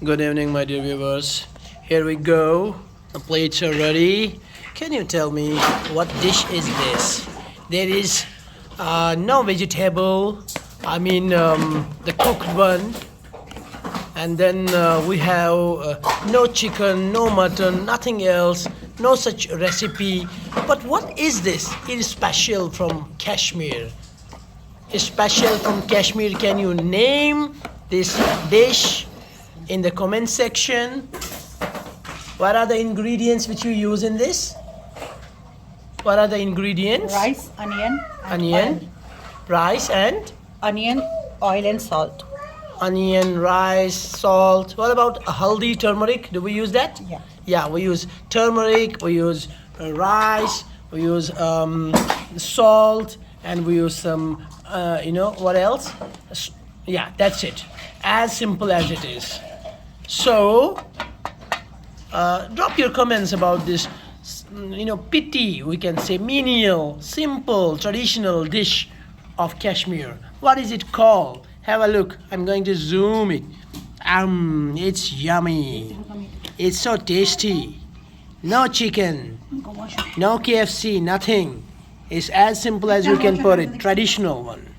Good evening, my dear viewers. Here we go. The plates are ready. Can you tell me what dish is this? There is no vegetable. The cooked one. And then we have no chicken, no mutton, nothing else, no such recipe. But what is this? It is special from Kashmir. It's special from Kashmir. Can you name this dish in the comment section? What are the ingredients which you use in this? What are the ingredients? Rice, onion, and Onion, oil. rice and Onion, oil and salt. onion, rice, salt. What about haldi, turmeric? Do we use that? Yeah. Yeah, we use turmeric, we use rice, we use salt, and we use some, what else? Yeah, that's it. As simple as it is. So, drop your comments about this, pity, we can say menial, simple, traditional dish of Kashmir. What is it called? Have a look. I'm going to zoom it. It's yummy. It's so tasty. No chicken, no KFC, nothing. It's as simple as you can put it. Traditional one.